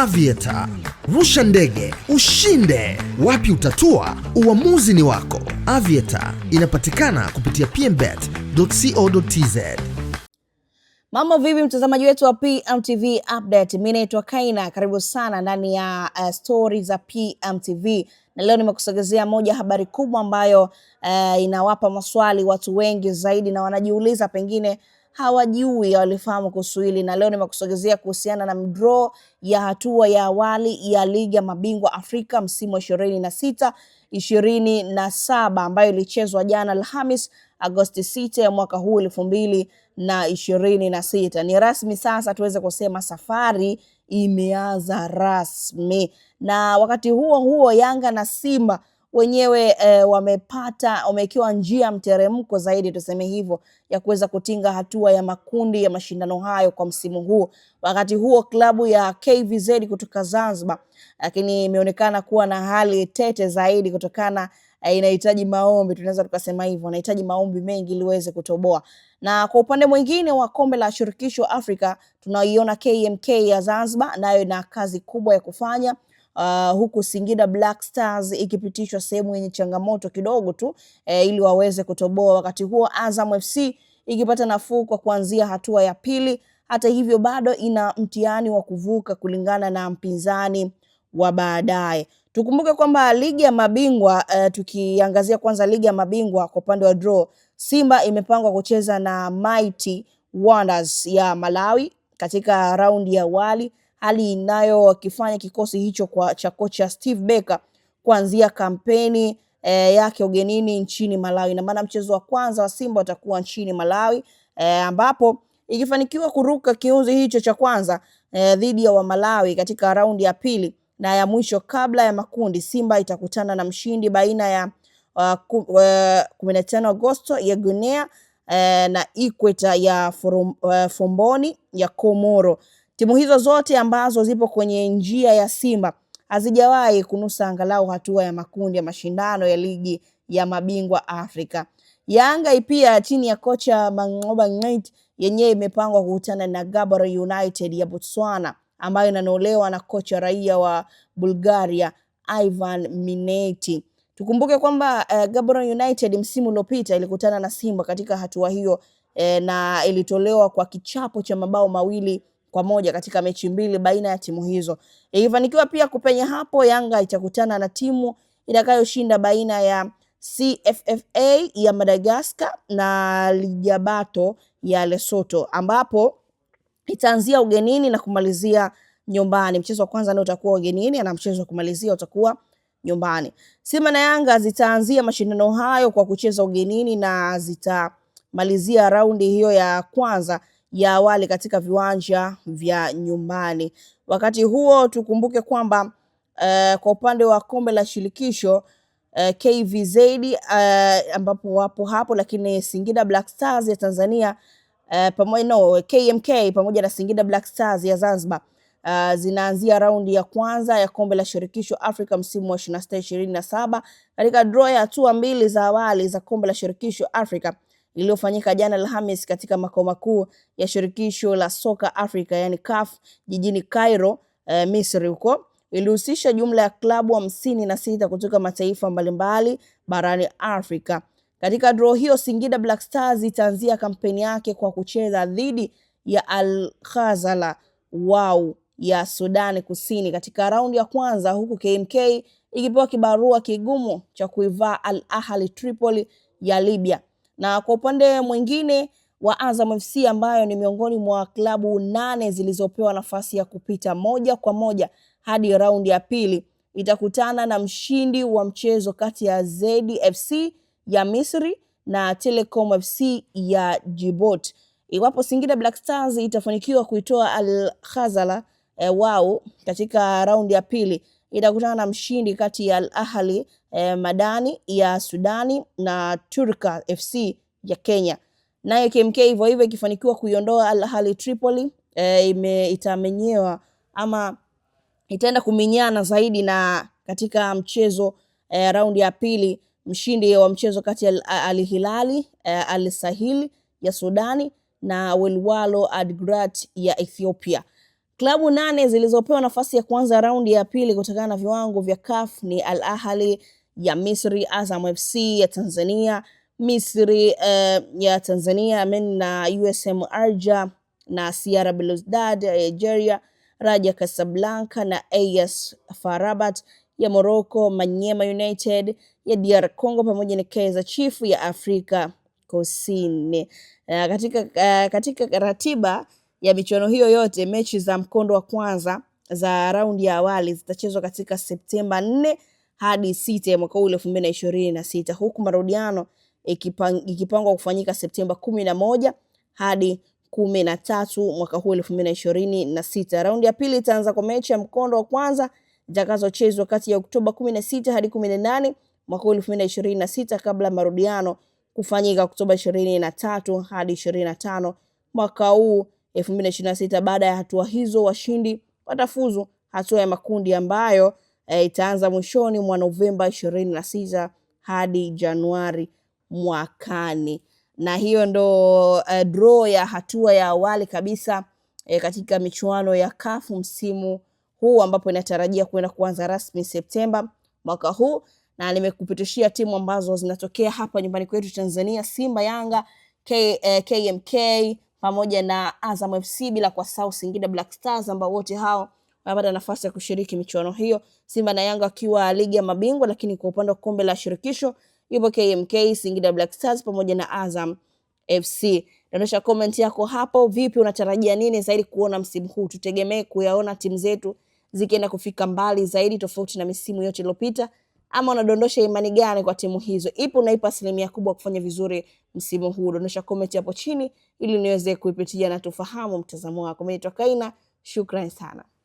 Aviator. Rusha ndege, ushinde. Wapi utatua? Uamuzi ni wako. Aviator inapatikana kupitia pmbet.co.tz. Mambo vipi mtazamaji wetu wa PMTV Update? Mimi naitwa Kaina, karibu sana ndani ya stories za PMTV. Na leo nimekusogezea moja habari kubwa ambayo inawapa maswali watu wengi zaidi na wanajiuliza pengine hawajui walifahamu kuhusu hili. Na leo nimekusogezea kuhusiana na draw ya hatua ya awali ya ligi ya mabingwa Afrika msimu wa 26-27 ambayo ilichezwa jana Alhamis Agosti 6 ya mwaka huu 2026. Ni rasmi sasa, tuweze kusema safari imeanza rasmi. Na wakati huo huo Yanga na Simba wenyewe wamekiwa njia mteremko zaidi, tuseme hivyo, ya kuweza kutinga hatua ya makundi ya mashindano hayo kwa msimu huu. Wakati huo klabu ya KVZ kutoka Zanzibar lakini imeonekana kuwa na hali tete zaidi kutokana inahitaji maombi, tunaweza tukasema hivyo, inahitaji maombi mengi ili iweze kutoboa. Na kwa upande mwingine wa kombe la shirikisho Afrika tunaiona KMK ya Zanzibar nayo ina kazi kubwa ya kufanya. Huku Singida Black Stars ikipitishwa sehemu yenye changamoto kidogo tu ili waweze kutoboa. Wakati huo Azam FC ikipata nafuu kwa kuanzia hatua ya pili. Hata hivyo bado ina mtihani wa kuvuka kulingana na mpinzani wa baadaye. Tukumbuke kwamba ligi ya mabingwa, tukiangazia kwanza ligi ya mabingwa kwa upande wa draw, Simba imepangwa kucheza na Mighty Wonders ya Malawi katika raundi ya awali, hali inayokifanya kikosi hicho cha kocha Steve Barker kuanzia kampeni yake ugenini nchini Malawi. Na maana mchezo wa kwanza wa Simba utakuwa nchini Malawi, ambapo ikifanikiwa kuruka kiunzi hicho cha kwanza dhidi ya wa Malawi katika raundi ya pili na ya mwisho kabla ya makundi, Simba itakutana na mshindi baina ya 15 Agosto ya Guinea na Ikweta ya Fomboni ya Komoro. Timu hizo zote ambazo zipo kwenye njia ya Simba hazijawahi kunusa angalau hatua ya makundi ya mashindano ya ligi ya mabingwa Afrika. Yanga pia chini ya kocha Mangoba Knight yenyewe imepangwa kukutana na Gaborone United ya Botswana ambayo inanolewa na kocha raia wa Bulgaria Ivan Mineti. Tukumbuke kwamba Gaborone United msimu uliopita ilikutana na Simba katika hatua hiyo na ilitolewa kwa kichapo cha mabao 2-1 katika mechi mbili baina ya timu hizo. Ikifanikiwa pia kupenya hapo, Yanga itakutana na timu itakayoshinda baina ya CFFA ya Madagascar na Lijabato ya Lesotho, ambapo itaanzia ugenini na kumalizia nyumbani. Mchezo wa kwanza ndio utakuwa ugenini na mchezo wa kumalizia utakuwa nyumbani. Simba na Yanga zitaanzia mashindano hayo kwa kucheza ugenini na zitamalizia raundi hiyo ya kwanza ya awali katika viwanja vya nyumbani. Wakati huo tukumbuke kwamba kwa upande wa kombe la shirikisho KVZ ambapo wapo hapo, lakini Singida Black Stars ya Tanzania KMK pamoja na Singida Black Stars ya Zanzibar zinaanzia raundi ya kwanza ya kombe la shirikisho Afrika msimu wa 26-27 katika draw ya hatua mbili za awali za kombe la shirikisho Afrika iliyofanyika jana Alhamis katika makao makuu ya shirikisho la soka Afrika yani CAF jijini Cairo, Misri huko. Ilihusisha jumla ya klabu 56 kutoka mataifa mbalimbali barani Afrika. Katika draw hiyo Singida Black Stars itaanzia kampeni yake kwa kucheza dhidi ya Al Ghazala Wau ya Sudan Kusini katika raundi ya kwanza, huku KMK ikipewa kibarua kigumu cha kuivaa Al Ahly Tripoli ya Libya. Na kwa upande mwingine wa Azam FC ambayo ni miongoni mwa klabu 8 zilizopewa nafasi ya kupita moja kwa moja hadi raundi ya pili, itakutana na mshindi wa mchezo kati ya ZFC ya Misri na Telecom FC ya Djibouti. Iwapo Singida Black Stars itafanikiwa kuitoa Al Ghazala Wau katika raundi ya pili, itakutana na mshindi kati ya Al Ahly Madani ya Sudani na Turka FC ya Kenya. Nayo KMK hivyo hivyo ikifanikiwa kuiondoa Al Ahly Tripoli itamenyewa ama itaenda kuminyana zaidi na katika mchezo raundi ya pili mshindi wa mchezo kati ya Al Hilali Al Sahili ya Sudani na Welwalo Adgrat ya Ethiopia. Klabu 8 zilizopewa nafasi ya kwanza raundi ya pili kutokana na viwango vya CAF ni Al Ahly ya Misri, Azam FC ya Tanzania, Misri ya Tanzania na USM Arja na CR Belouizdad ya Algeria, Raja Casablanca na AS FAR Rabat ya Morocco, Manyema United ya DR Congo pamoja na Kaizer Chiefs ya Afrika Kusini. Katika ratiba ya michuano hiyo yote, mechi za mkondo wa kwanza za raundi ya awali zitachezwa katika Septemba 4 hadi 6 ya mwaka huu 2026, huku marudiano ikipangwa kufanyika Septemba 11 hadi 13 mwaka huu 2026. Raundi ya pili itaanza kwa mechi ya mkondo wa kwanza zitakazochezwa kati ya Oktoba 16 hadi 18 mwaka huu 2026 kabla marudiano kufanyika Oktoba 23 hadi 25 mwaka huu 2026. Baada ya hatua hizo, washindi watafuzu hatua ya makundi ambayo itaanza mwishoni mwa Novemba 26 hadi Januari mwakani. Na hiyo ndo draw ya hatua ya awali kabisa katika michuano ya CAF msimu huu, ambapo inatarajia kwenda kuanza rasmi Septemba mwaka huu. Na nimekupitishia timu ambazo zinatokea hapa nyumbani kwetu Tanzania: Simba, Yanga, KMK pamoja na Azam FC, bila kusahau Singida Black Stars, ambao wote hao wanapata nafasi ya kushiriki michuano hiyo. Simba na Yanga wakiwa ligi ya mabingwa, lakini kwa upande wa kombe la shirikisho yupo KMK, Singida Black Stars pamoja na Azam FC. Dondosha comment yako hapo, vipi unatarajia nini zaidi kuona msimu huu? Tutegemee kuyaona timu zetu zikienda kufika mbali zaidi tofauti na misimu yote iliyopita, ama unadondosha imani gani kwa timu hizo? Ipo unaipa asilimia kubwa kufanya vizuri msimu huu? Dondosha comment hapo chini ili niweze kuipitia na tufahamu mtazamo wako. Mimi ni Kaina, shukrani sana.